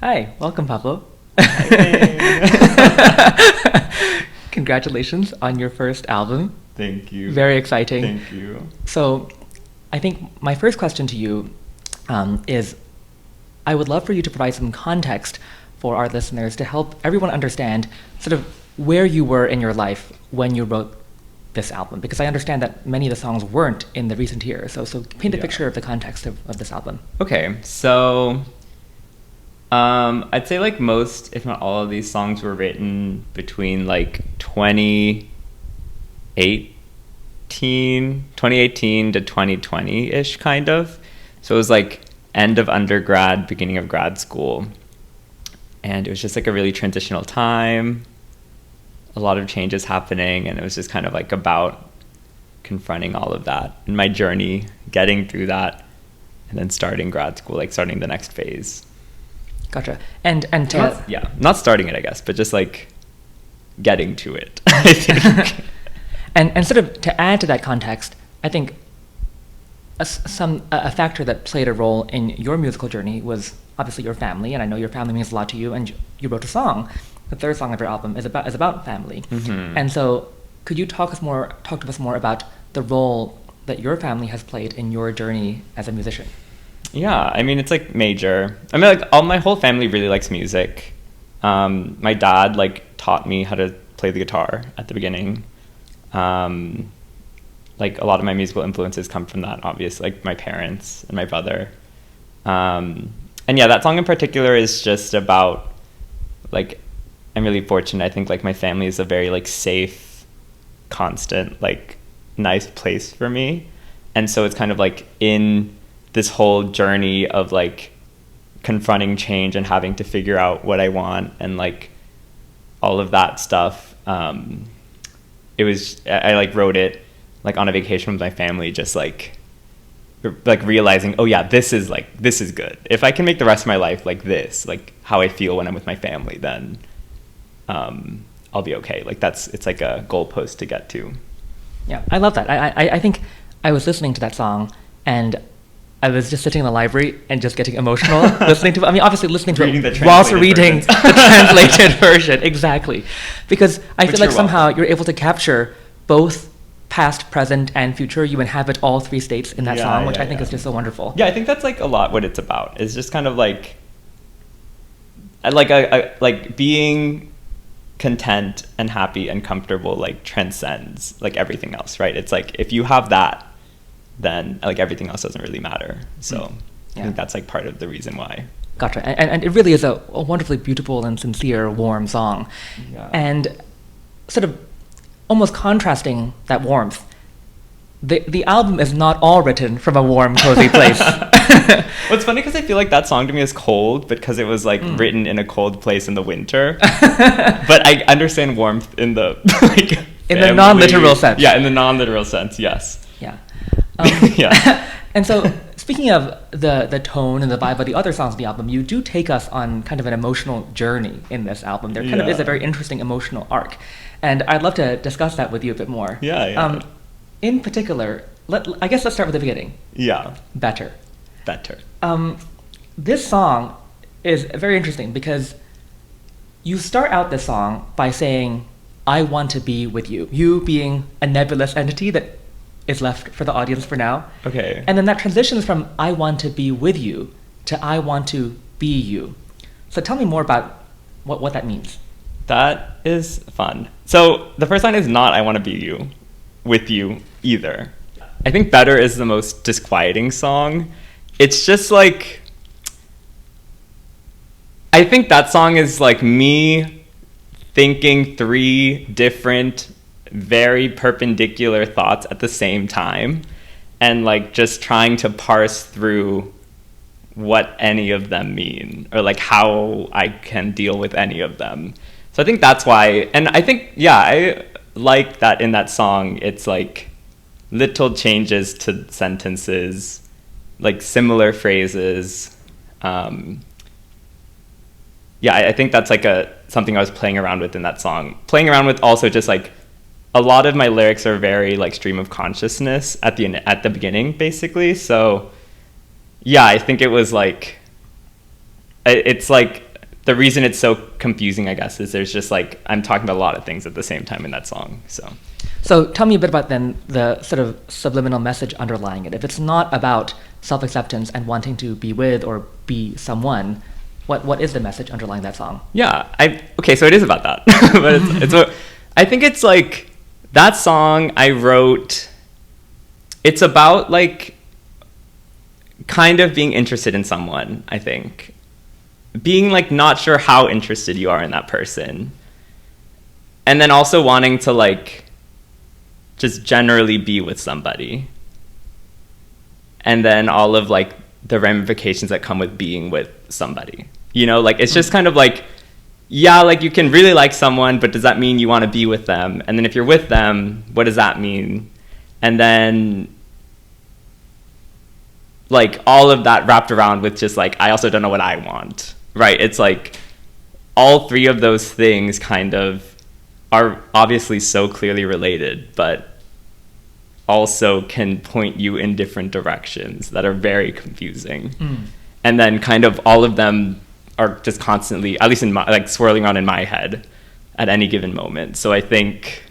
Hi, welcome, Pablo. Congratulations on your first album. Thank you. Very exciting. Thank you. So, I think my first question to you is I would love for you to provide some context for our listeners to help everyone understand sort of where you were in your life when you wrote this album, because I understand that many of the songs weren't in the recent years. So paint a picture of the context of this album. Okay, so I'd say like most, if not all of these songs were written between like 2018 to 2020-ish kind of. So it was like end of undergrad, beginning of grad school. And it was just like a really transitional time, a lot of changes happening, and it was just kind of like about confronting all of that and my journey, getting through that, and then starting grad school, like starting the next phase. Gotcha. And to not starting it, I guess, but just like getting to it, I think. and sort of to add to that context, I think a factor that played a role in your musical journey was obviously your family, and I know your family means a lot to you, and you wrote a song. The third song of your album is about family. Mm-hmm. And so could you talk to us more about the role that your family has played in your journey as a musician? Yeah, I mean, it's like major. I mean, like my whole family really likes music. My dad like taught me how to play the guitar at the beginning. Like a lot of my musical influences come from that, obviously, like my parents and my brother. And yeah, that song in particular is just about like, I'm really fortunate. I think like my family is a very like safe, constant, like nice place for me. And so it's kind of like in this whole journey of like confronting change and having to figure out what I want and like all of that stuff. It was, I like wrote it like on a vacation with my family, just like realizing, oh yeah, this is good. If I can make the rest of my life like this, like how I feel when I'm with my family, then I'll be okay. Like it's like a goalpost to get to. Yeah, I love that. I think I was listening to that song and I was just sitting in the library and just getting emotional listening to it. I mean, obviously listening to it while also reading the translated version. Exactly. Because I feel like somehow you're able to capture both past, present, and future. You inhabit all three states in that song, which I think is just so wonderful. Yeah, I think that's like a lot what it's about. It's just kind of like being content and happy and comfortable like transcends like everything else, right? It's like if you have that, then like everything else doesn't really matter. So I think that's like part of the reason why. Gotcha. And it really is a wonderfully beautiful and sincere, warm song. Yeah. And sort of almost contrasting that warmth, the album is not all written from a warm, cozy place. Well, it's funny because I feel like that song to me is cold because it was like written in a cold place in the winter. But I understand warmth in the like in the non-literal sense. Yeah, in the non-literal sense, yes. Yeah. Yeah. And so, speaking of the tone and the vibe of the other songs of the album, you do take us on kind of an emotional journey in this album. There kind of is a very interesting emotional arc. And I'd love to discuss that with you a bit more. Yeah. In particular, I guess let's start with the beginning. Yeah. Better. This song is very interesting because you start out this song by saying, I want to be with you. You being a nebulous entity that is left for the audience for now. Okay. And then that transitions from I want to be with you to I want to be you. So tell me more about what that means. That is fun. So the first line is not I want to be with you either. I think Better is the most disquieting song. It's just like, I think that song is like me thinking three different very perpendicular thoughts at the same time and like just trying to parse through what any of them mean or like how I can deal with any of them. So I think that's why, and I think, I like that in that song, it's like little changes to sentences, like similar phrases. I think that's like something I was playing around with in that song. Playing around with also just like a lot of my lyrics are very like stream of consciousness at the beginning, basically. So I think it was like, it's like the reason it's so confusing, I guess, is there's just like I'm talking about a lot of things at the same time in that song. So tell me a bit about then the sort of subliminal message underlying it. If it's not about self-acceptance and wanting to be with or be someone, what is the message underlying that song? Yeah, okay, so it is about that. But I think it's like that song I wrote, it's about like kind of being interested in someone, I think. Being like not sure how interested you are in that person. And then also wanting to like just generally be with somebody. And then all of like the ramifications that come with being with somebody. You know, like it's just kind of like, yeah, like you can really like someone, but does that mean you want to be with them? And then if you're with them, what does that mean? And then like all of that wrapped around with just like, I also don't know what I want, right? It's like all three of those things kind of are obviously so clearly related, but also can point you in different directions that are very confusing. And then kind of all of them are just constantly, at least in my, like swirling around in my head at any given moment. So I think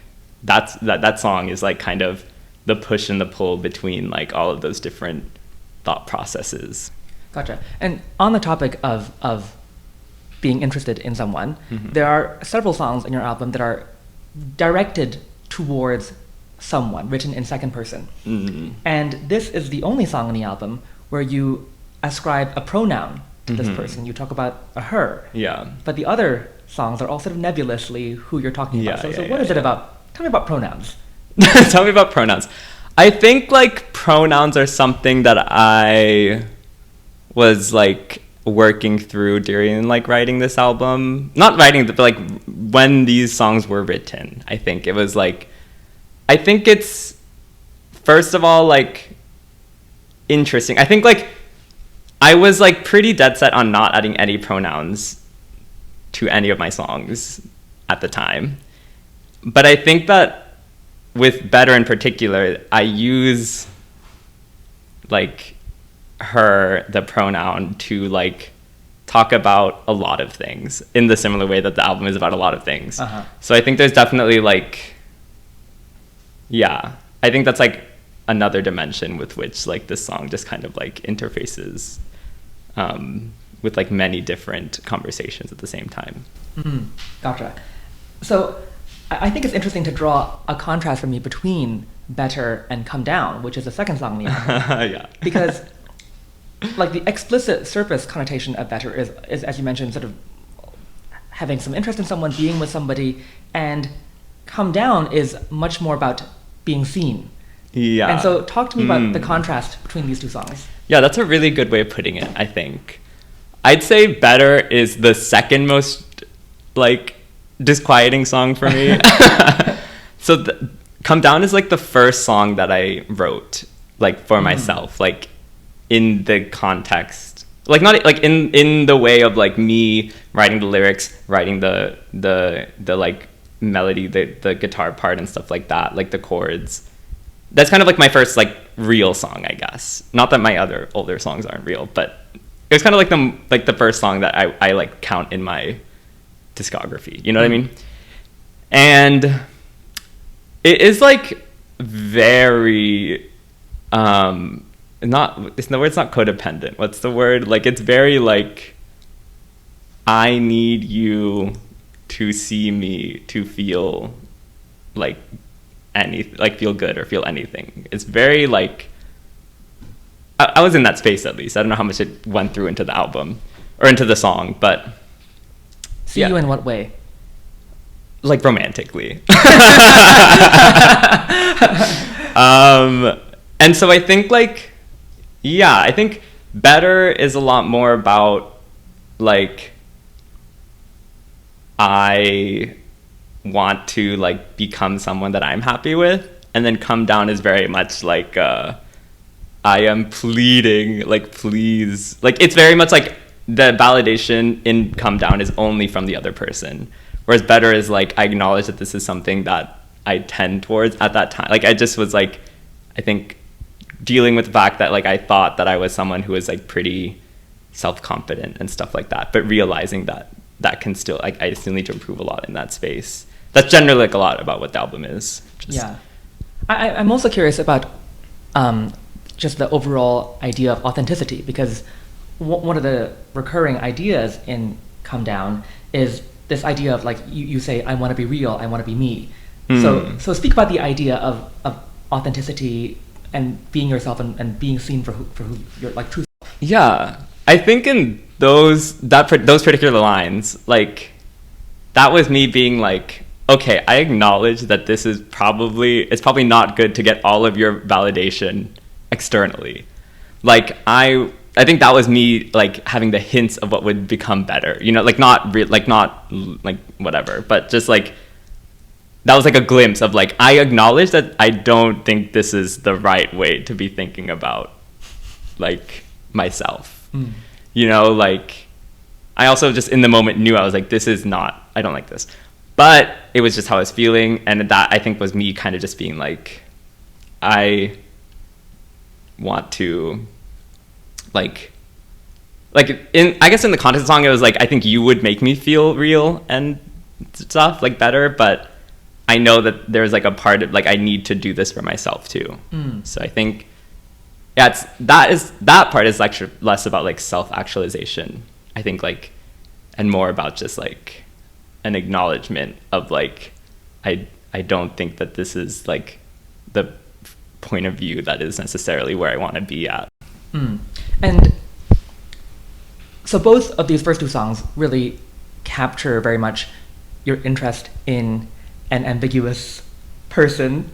that song is like kind of the push and the pull between like all of those different thought processes. Gotcha. And on the topic of being interested in someone, there are several songs in your album that are directed towards someone, written in second person. And this is the only song on the album where you ascribe a pronoun to this person. You talk about a her. Yeah. But the other songs are all sort of nebulously who you're talking about. So what is it about? Tell me about pronouns. Tell me about pronouns. I think like pronouns are something that I was like working through during like writing this album. Not writing, but like when these songs were written. I think it was like, I think it's first of all like interesting. I think like I was like pretty dead set on not adding any pronouns to any of my songs at the time. But I think that with Better in particular, I use like her, the pronoun, to like talk about a lot of things in the similar way that the album is about a lot of things. So I think there's definitely like, yeah, I think that's like another dimension with which like this song just kind of like interfaces with like many different conversations at the same time. Gotcha. So I think it's interesting to draw a contrast for me between Better and Come Down, which is the second song on the album. Yeah. Because like the explicit surface connotation of Better is, as you mentioned, sort of having some interest in someone, being with somebody, and Come Down is much more about being seen. Yeah. And so talk to me about the contrast between these two songs. Yeah, that's a really good way of putting it, I think. I'd say Better is the second most like disquieting song for me. So Come Down is like the first song that I wrote like for myself, like in the context, like not like in the way of like me writing the lyrics, writing the like melody, the guitar part and stuff like that, like the chords. That's kind of like my first like real song, I guess. Not that my other older songs aren't real, but it was kind of like the first song that I like count in my discography. You know what I mean? And it is like very it's not codependent. What's the word? Like it's very like I need you to see me to feel like feel good or feel anything. It's very like I was in that space, at least. I don't know how much it went through into the album or into the song, but see you in what way? Like romantically. And so I think like, yeah, I think Better is a lot more about like I want to like become someone that I'm happy with, and then Come Down is very much like I am pleading, like please, like it's very much like the validation in Come Down is only from the other person, whereas Better is like I acknowledge that this is something that I tend towards at that time. Like I just was like, I think dealing with the fact that like I thought that I was someone who was like pretty self-confident and stuff like that, but realizing that that can still, like, I still need to improve a lot in that space. That's generally like a lot about what the album is. Yeah. I'm also curious about just the overall idea of authenticity, because one of the recurring ideas in Come Down is this idea of, like, you say, I want to be real, I want to be me. So speak about the idea of authenticity and being yourself and being seen for who you're, like, true self. Yeah, I think in those particular lines, like, that was me being like, okay, I acknowledge that this is it's probably not good to get all of your validation externally. Like, I think that was me, like, having the hints of what would become better, you know, like, not whatever, but just like, that was like a glimpse of, like, I acknowledge that I don't think this is the right way to be thinking about, like, myself. You know, like, I also just in the moment knew, I was like, I don't like this. But it was just how I was feeling, and that, I think, was me kind of just being like, I want to, like I guess in the context of the song, it was like, I think you would make me feel real and stuff, like, better, but I know that there's, like, a part of, like, I need to do this for myself too. So I think, yeah, that part is actually less about, like, self-actualization, I think, like, and more about just, like, an acknowledgement of, like, I don't think that this is, like, the point of view that is necessarily where I want to be at. And so both of these first two songs really capture very much your interest in an ambiguous person.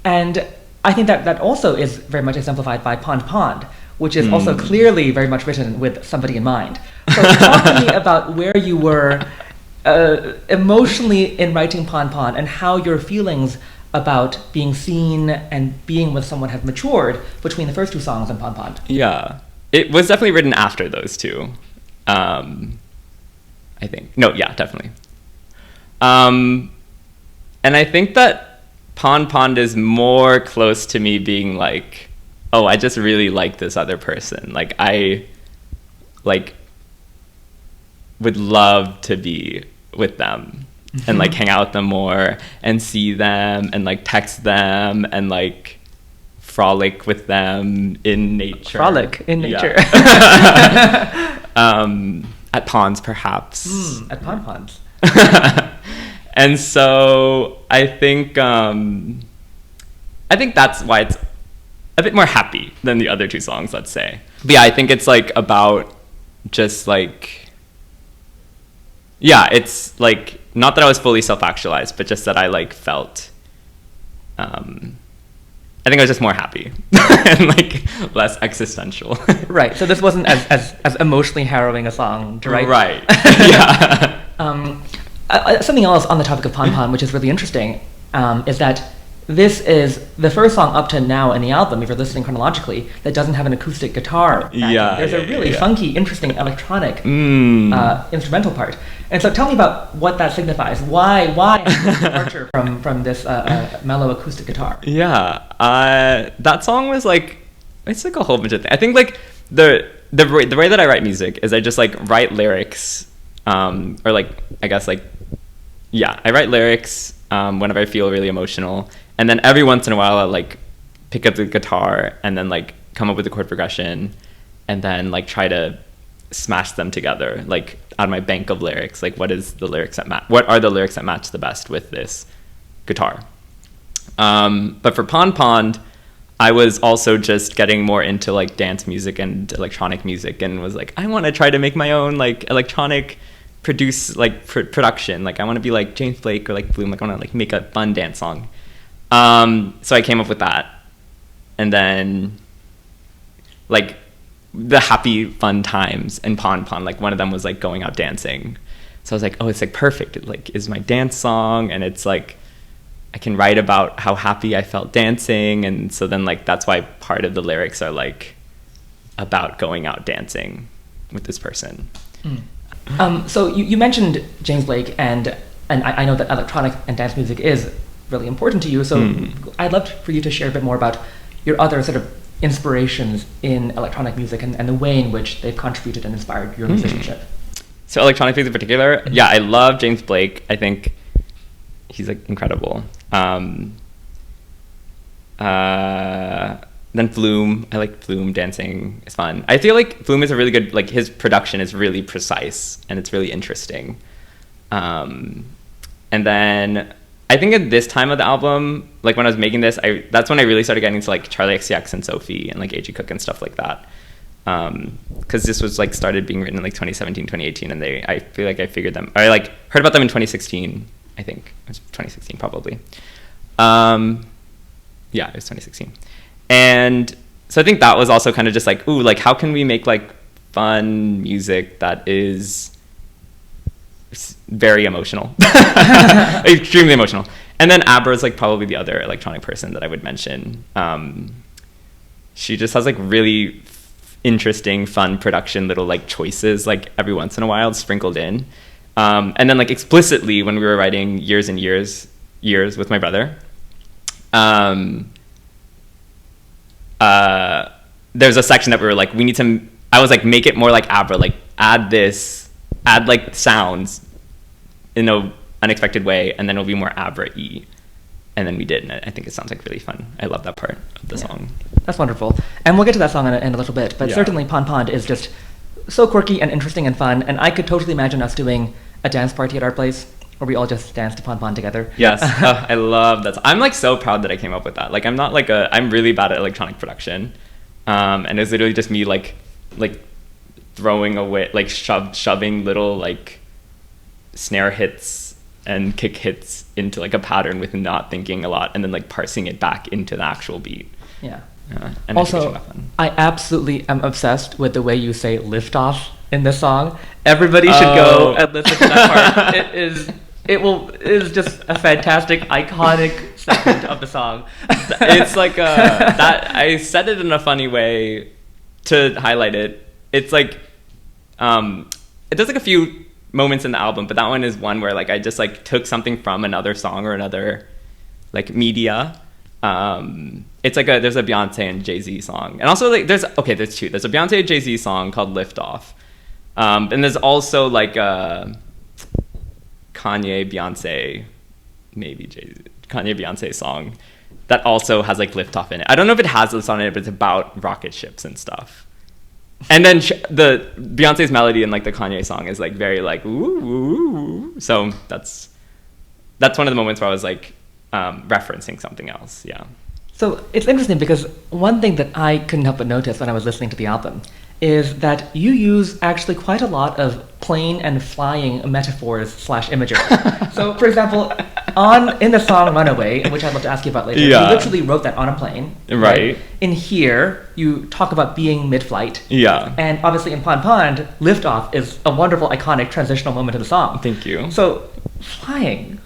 And I think that also is very much exemplified by Pond Pond, which is also clearly very much written with somebody in mind. So talk to me about where you were emotionally in writing Pond Pond, and how your feelings about being seen and being with someone have matured between the first two songs and Pond Pond. Yeah, it was definitely written after those two. I think. No, yeah, definitely. And I think that Pond Pond is more close to me being like, oh, I just really like this other person. Like, I, like, would love to be with them and, like, hang out with them more and see them and, like, text them and, like, frolic with them in nature. Frolic in nature. Yeah. At ponds, perhaps. At Pond Ponds. And so I think that's why it's a bit more happy than the other two songs, let's say. But yeah, I think it's, like, about just, like, yeah, it's, like, not that I was fully self-actualized, but just that I, like, felt, I think I was just more happy and, like, less existential. Right, so this wasn't as emotionally harrowing a song to write. Right, yeah. Something else on the topic of Pond Pond, which is really interesting, is that this is the first song up to now in the album, if you're listening chronologically, that doesn't have an acoustic guitar. Yeah, there's a really funky, interesting electronic instrumental part. And so tell me about what that signifies. Why a departure from this mellow acoustic guitar? Yeah, that song was, like, it's, like, a whole bunch of things. I think, like, the way that I write music is I just, like, write lyrics, or, like, I guess, like, yeah, I write lyrics whenever I feel really emotional, and then every once in a while I'll, like, pick up the guitar and then, like, come up with a chord progression, and then, like, try to smash them together, like, out of my bank of lyrics. Like, what are the lyrics that match the best with this guitar? But for Pond Pond, I was also just getting more into, like, dance music and electronic music, and was like, I want to try to make my own, like, electronic production. Like, I want to be like James Blake or, like, Bloom. Like, I want to, like, make a fun dance song. So I came up with that, and then, like, the happy fun times in Pond Pond, like, one of them was, like, going out dancing. So I was like, oh, it's, like, perfect. It, like, is my dance song, and it's, like, I can write about how happy I felt dancing. And so then, like, that's why part of the lyrics are, like, about going out dancing with this person. So you mentioned James Blake, and I know that electronic and dance music is really important to you. So I'd love for you to share a bit more about your other sort of inspirations in electronic music and the way in which they've contributed and inspired your musicianship? So electronic music in particular, yeah, I love James Blake. I think he's like incredible. Then Flume, I like Flume. Dancing is fun. I feel like Flume is a really good, like his production is really precise and it's really interesting. And then I think at this time of the album, like when I was making this, that's when I really started getting into like Charlie XCX and Sophie and like A.G. Cook and stuff like that. Because this was like started being written in like 2017, 2018, and I feel like I figured them, or I like heard about them in 2016. I think it was 2016 probably. Yeah, it was 2016. And so I think that was also kind of just like, ooh, like how can we make like fun music that is very emotional, extremely emotional. And then Abra is like probably the other electronic person that I would mention. She just has like really interesting, fun production, little like choices like every once in a while sprinkled in. And then like explicitly when we were writing Years and Years with my brother, there's a section that we were like, I was like, make it more like Abra, like add like sounds in a unexpected way, and then it'll be more Abra-y. And then we did, and I think it sounds like really fun. I love that part of the song. That's wonderful. And we'll get to that song in a little bit, but certainly Pon Pond is just so quirky and interesting and fun, and I could totally imagine us doing a dance party at our place where we all just dance to Pon Pond together. Yes, I love that. I'm like so proud that I came up with that. Like I'm not like I'm really bad at electronic production, and it's literally just me like throwing away, like shoving little like snare hits and kick hits into like a pattern with not thinking a lot, and then like parsing it back into the actual beat. Yeah. And also, I absolutely am obsessed with the way you say "lift off" in this song. Everybody should go and listen to that part. It is just a fantastic, iconic segment of the song. It's like that. I said it in a funny way to highlight it. It's like it does like a few moments in the album, but that one is one where like I just like took something from another song or another like media. It's like there's a Beyonce and Jay-Z song, and also like there's two. There's a Beyonce and Jay-Z song called "Lift Off," and there's also like a Kanye Beyonce song that also has like "Lift Off" in it. I don't know if it has this on it, but it's about rocket ships and stuff. And then the Beyonce's melody in like the Kanye song is like very like ooh, ooh, ooh. So that's one of the moments where I was like referencing something else. Yeah. So it's interesting because one thing that I couldn't help but notice when I was listening to the album is that you use actually quite a lot of plane and flying metaphors / imagery. So, for example, in the song "Runaway," which I'd love to ask you about later, you literally wrote that on a plane. Right. In here, you talk about being mid-flight. Yeah. And obviously in Pon Pond, "Liftoff" is a wonderful, iconic transitional moment of the song. Thank you. So, flying.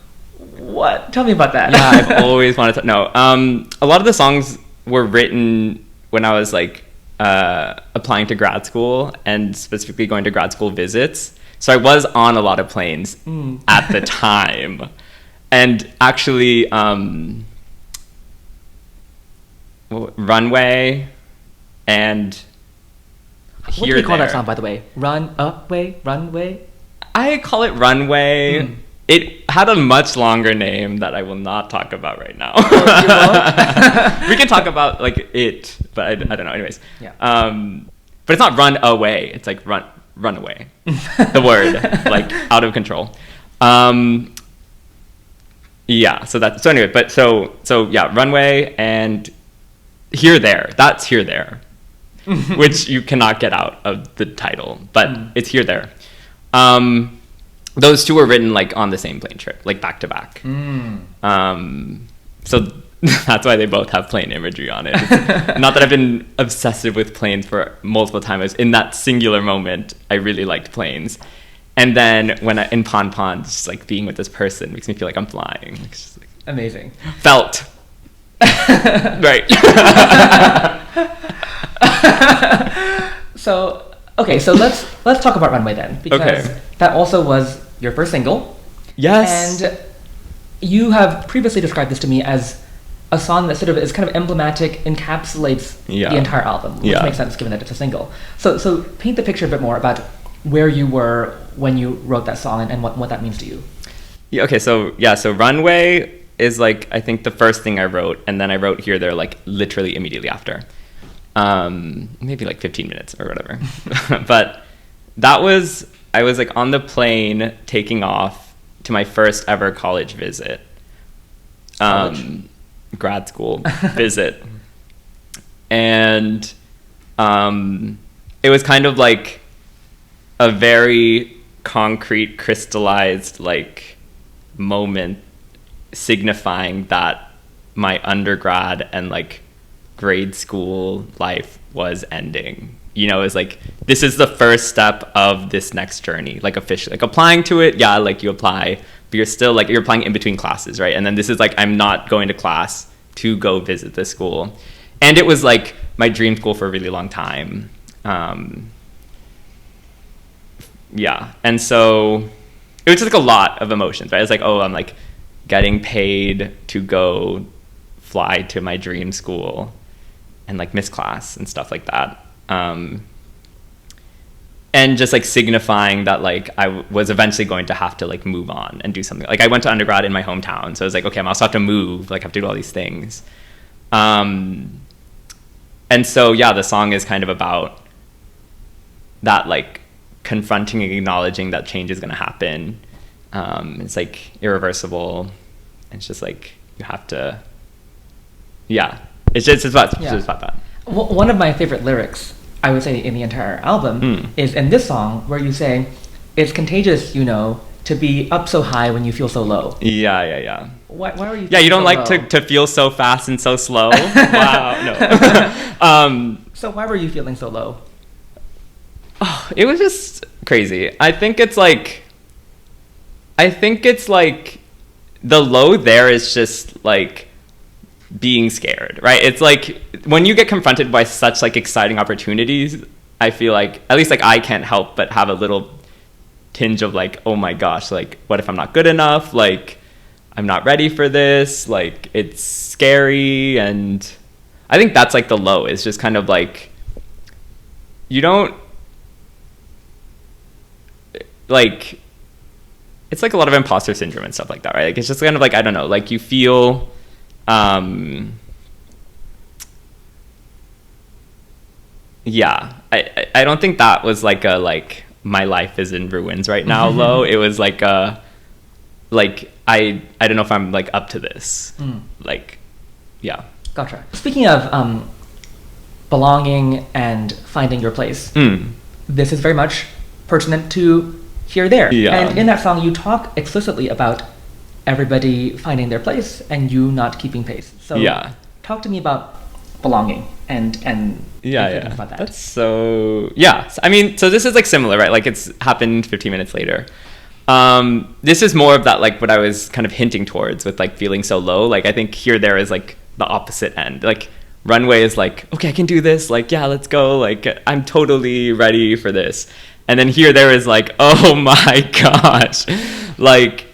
What? Tell me about that. Yeah, I've always wanted to know. A lot of the songs were written when I was like applying to grad school and specifically going to grad school visits. So I was on a lot of planes at the time. And actually, Runway and What do you call that song, by the way? Runway? I call it Runway. It had a much longer name that I will not talk about right now. We can talk about like it, but I don't know. Anyways, yeah. But it's not run away. It's like run away. The word like out of control. Yeah. So anyway. But so yeah. Runway and Here There. That's Here There, which you cannot get out of the title, but it's Here There. Those two were written like on the same plane trip, like back to back. So that's why they both have plane imagery on it. Not that I've been obsessive with planes for multiple times. In that singular moment, I really liked planes. And then in Pon Pond, just like being with this person makes me feel like I'm flying. It's just, like, amazing. Felt. Right. So let's talk about Runway then, because that also was your first single. Yes. And you have previously described this to me as a song that sort of is kind of emblematic, encapsulates the entire album, which makes sense given that it's a single. So paint the picture a bit more about where you were when you wrote that song and what that means to you. Yeah, okay, so Runway is like, I think the first thing I wrote, and then I wrote Here There like literally immediately after. Maybe like 15 minutes or whatever. But I was like on the plane taking off to my first ever college visit. Grad school visit. And it was kind of like a very concrete, crystallized like moment signifying that my undergrad and like grade school life was ending. You know, it's like, this is the first step of this next journey, like officially, like applying to it. Yeah, like you apply, but you're still like, you're applying in between classes, right? And then this is like, I'm not going to class to go visit this school. And it was like my dream school for a really long time. Yeah. And so it was just like a lot of emotions, right? It's like, oh, I'm like getting paid to go fly to my dream school and like miss class and stuff like that. And just like signifying that like I was eventually going to have to like move on and do something. Like I went to undergrad in my hometown, so I was like, okay, I also have to move, like I have to do all these things. And so yeah, the song is kind of about that, like confronting and acknowledging that change is going to happen. It's like irreversible. It's just like you have to, yeah. It's just about that. One of my favorite lyrics, I would say, in the entire album is in this song where you say, it's contagious, you know, to be up so high when you feel so low. Yeah. Why are you? Yeah, you don't so like to feel so fast and so slow. Wow, no. So why were you feeling so low? Oh, it was just crazy. I think it's like the low there is just like being scared, right? It's like when you get confronted by such like exciting opportunities, I feel like, at least like I can't help but have a little tinge of like, oh my gosh, like what if I'm not good enough? Like I'm not ready for this. Like it's scary. And I think that's like the low. It's just kind of like, you don't like, it's like a lot of imposter syndrome and stuff like that, right? Like it's just kind of like, I don't know, like you feel yeah, I don't think that was like a like my life is in ruins right now low. It was like a like I don't know if I'm like up to this. Like yeah. Gotcha. Speaking of belonging and finding your place, this is very much pertinent to Here There. Yeah. And in that song you talk explicitly about everybody finding their place and you not keeping pace. So talk to me about belonging and about that. That's so I mean, so this is like similar, right? Like it's happened 15 minutes later. This is more of that, like what I was kind of hinting towards with like feeling so low. Like I think Here There is like the opposite end. Like Runway is like, okay, I can do this. Like, yeah, let's go. Like I'm totally ready for this. And then Here There is like, oh my gosh. Like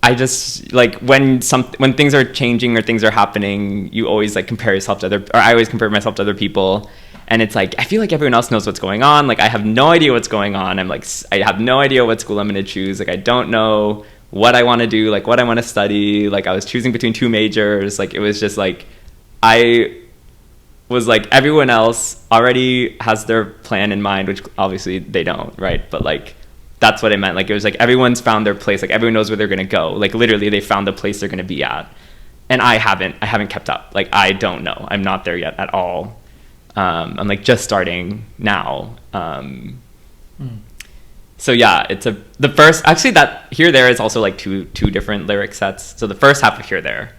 I just like when things are changing or things are happening, you always like compare yourself to I always compare myself to other people. And it's like, I feel like everyone else knows what's going on. Like I have no idea what's going on. I'm like, I have no idea what school I'm going to choose. Like I don't know what I want to do, like what I want to study. Like I was choosing between 2 majors. Like it was just like, I was like, everyone else already has their plan in mind, which obviously they don't, right? But like, that's what it meant. Like it was like everyone's found their place. Like everyone knows where they're gonna go. Like literally, they found the place they're gonna be at, and I haven't kept up. Like I don't know. I'm not there yet at all. I'm like just starting now. So yeah, the first actually that Here There is also like two different lyric sets. So the first half of Here There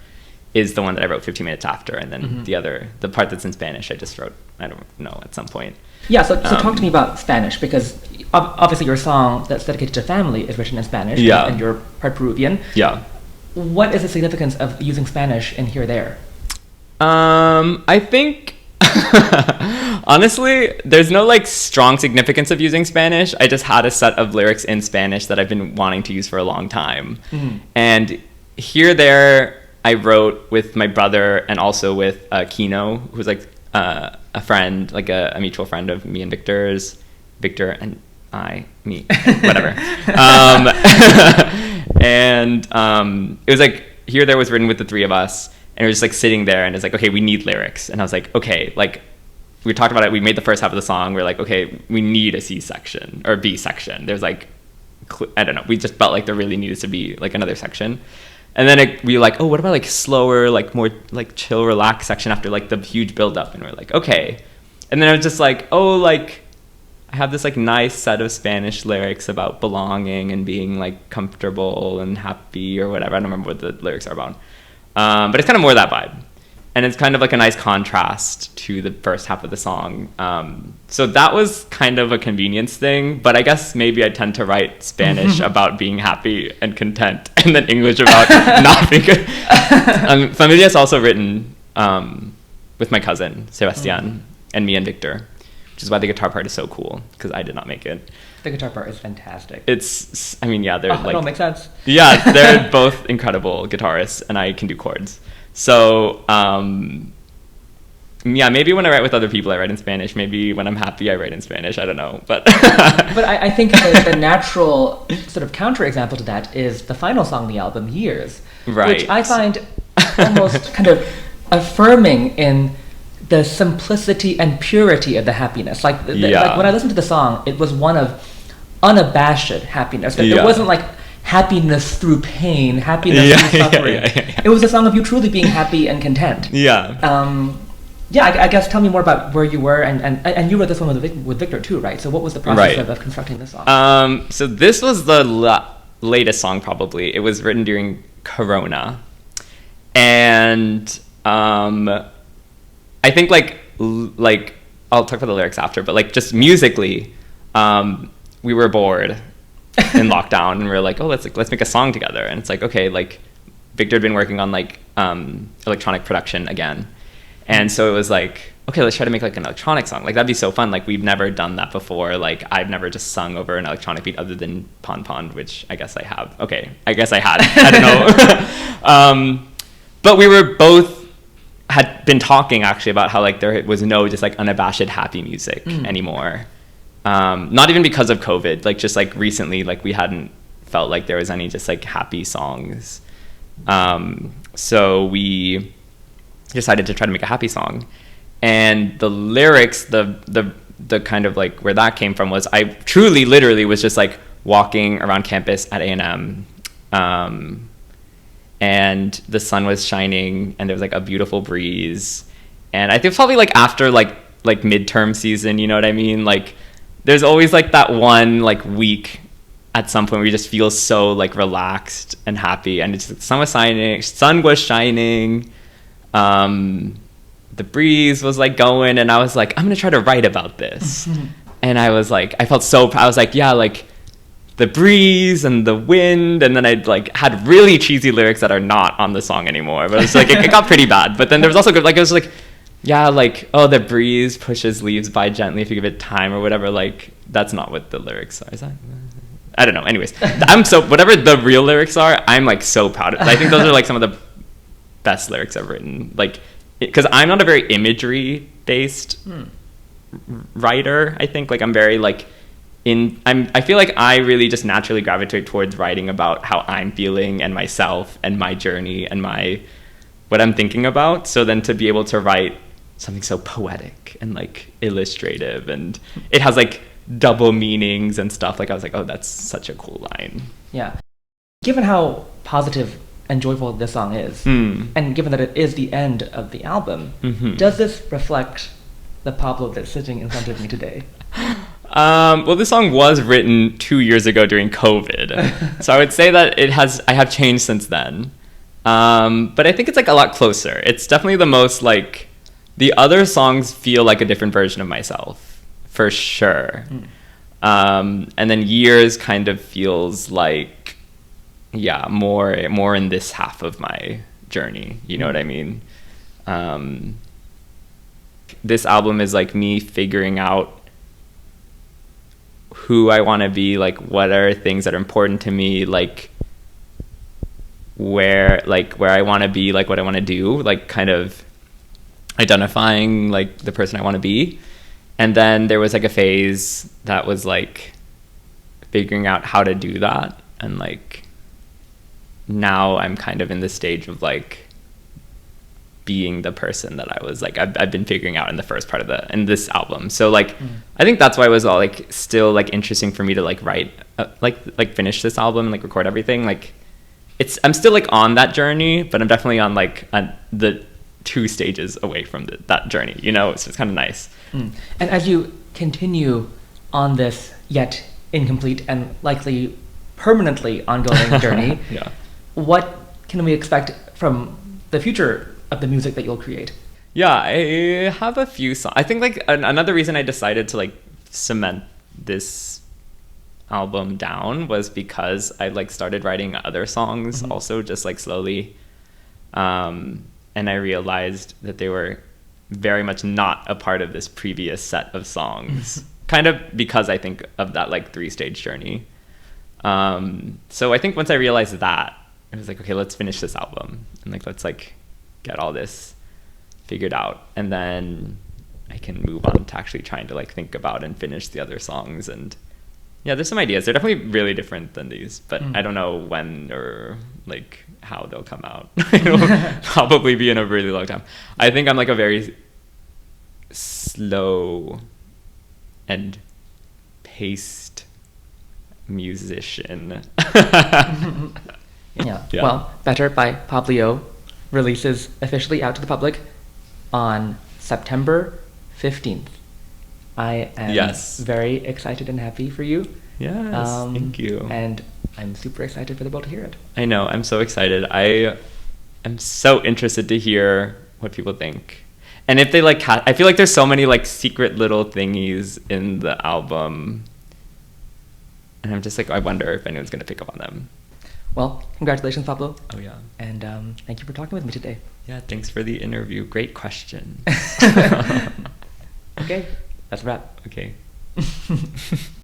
is the one that I wrote 15 minutes after, and then the part that's in Spanish I just wrote, I don't know, at some point. Yeah, so talk to me about Spanish, because obviously your song that's dedicated to family is written in Spanish, and you're part Peruvian. Yeah. What is the significance of using Spanish in Here There? I think, honestly, there's no like strong significance of using Spanish. I just had a set of lyrics in Spanish that I've been wanting to use for a long time. And Here There I wrote with my brother and also with Kino, who's like a friend, like a mutual friend of me and Victor's. Victor and me, whatever. And it was like Here There was written with the three of us, and it was just like sitting there, and it's like, okay, we need lyrics. And I was like, okay, like we talked about it. We made the first half of the song. We're like, okay, we need a C section or B section. There's like, I don't know. We just felt like there really needed to be like another section. And then we were like, oh, what about like slower, like more like chill, relaxed section after like the huge build up? And we're like, okay. And then I was just like, oh, like I have this like nice set of Spanish lyrics about belonging and being like comfortable and happy or whatever. I don't remember what the lyrics are about. But it's kind of more that vibe. And it's kind of like a nice contrast to the first half of the song. So that was kind of a convenience thing, but I guess maybe I tend to write Spanish about being happy and content, and then English about not being good. Familia's also written with my cousin, Sebastian, and me and Victor, which is why the guitar part is so cool, because I did not make it. The guitar part is fantastic. It's, I mean, yeah, they're like... It all makes sense. Yeah, they're both incredible guitarists, and I can do chords. So, yeah, maybe when I write with other people, I write in Spanish. Maybe when I'm happy, I write in Spanish. I don't know, but... But I think the natural sort of counterexample to that is the final song on the album, Years. Right. Which I find almost kind of affirming in the simplicity and purity of the happiness. Like, like when I listened to the song, it was one of unabashed happiness. There wasn't like happiness through pain, happiness through suffering. It was a song of you truly being happy and content. I guess tell me more about where you were, and you wrote this one with Victor too, right? So what was the process of constructing this song? So this was the latest song probably. It was written during Corona. And I think like I'll talk about the lyrics after, but like just musically, we were bored in lockdown, and we were like, oh, let's make a song together. And it's like, okay, like Victor had been working on like electronic production again, and so it was like, okay, let's try to make like an electronic song. Like that'd be so fun. Like we've never done that before. Like I've never just sung over an electronic beat other than Pon Pon, which I guess I have. Okay, I guess I had. I don't know. But we were both had been talking actually about how like there was no just like unabashed happy music anymore. Not even because of COVID, like just like recently, like we hadn't felt like there was any just like happy songs. So we decided to try to make a happy song, and the lyrics, the kind of like where that came from was I truly literally was just like walking around campus at A&M, and the sun was shining and there was like a beautiful breeze, and I think probably like after like midterm season, you know what I mean, like there's always like that one like week at some point where you just feel so like relaxed and happy, and it's the sun was shining, the breeze was like going, and I was like, I'm gonna try to write about this. And I was like, I felt so I was like, yeah, like the breeze and the wind, and then I like had really cheesy lyrics that are not on the song anymore, but it's like it got pretty bad. But then there was also good, like it was like, yeah, like, oh, the breeze pushes leaves by gently if you give it time or whatever. Like that's not what the lyrics are. Is that? I don't know. Anyways, I'm so whatever the real lyrics are, I'm like so proud of. I think those are like some of the best lyrics I've written. Like, because I'm not a very imagery based writer. I think like I'm very like I feel like I really just naturally gravitate towards writing about how I'm feeling and myself and my journey and what I'm thinking about. So then to be able to write something so poetic and like illustrative, and it has like double meanings and stuff, like I was like, oh, that's such a cool line. Yeah. Given how positive and joyful this song is, and given that it is the end of the album, does this reflect the Pablo that's sitting in front of me today? Well, this song was written 2 years ago during COVID, so I would say that I have changed since then. But I think it's like a lot closer. It's definitely the most like, the other songs feel like a different version of myself, for sure. And then Years kind of feels like, yeah, more in this half of my journey. You know what I mean? This album is like me figuring out who I want to be, like what are things that are important to me, like where I want to be, like what I want to do, like kind of identifying like the person I want to be. And then there was like a phase that was like figuring out how to do that, and like now I'm kind of in the stage of like being the person that I was like I've been figuring out in the first part of in this album. So like I think that's why it was all like still like interesting for me to like write like finish this album and like record everything. Like I'm still like on that journey, but I'm definitely on like the 2 stages away from that journey, you know. So it's kind of nice. And as you continue on this yet incomplete and likely permanently ongoing journey, yeah, what can we expect from the future of the music that you'll create? Yeah, I have a few songs. I think like another reason I decided to like cement this album down was because I like started writing other songs also, just like slowly, and I realized that they were very much not a part of this previous set of songs, kind of because I think of that like 3-stage journey. So I think once I realized that, it was like, okay, let's finish this album and like let's like get all this figured out, and then I can move on to actually trying to like think about and finish the other songs. And yeah, there's some ideas. They're definitely really different than these, but I don't know when or like how they'll come out. It'll probably be in a really long time. I think I'm like a very slow and paced musician. Yeah. Well, Better by Pableo releases officially out to the public on September 15th. I am very excited and happy for you. Yes, thank you. And I'm super excited for the world to hear it. I know, I'm so excited. I am so interested to hear what people think. And if they like, I feel like there's so many like secret little thingies in the album. And I'm just like, I wonder if anyone's going to pick up on them. Well, congratulations, Pablo. Oh, yeah. And thank you for talking with me today. Yeah, thanks for the interview. Great question. Okay, that's a wrap. Okay.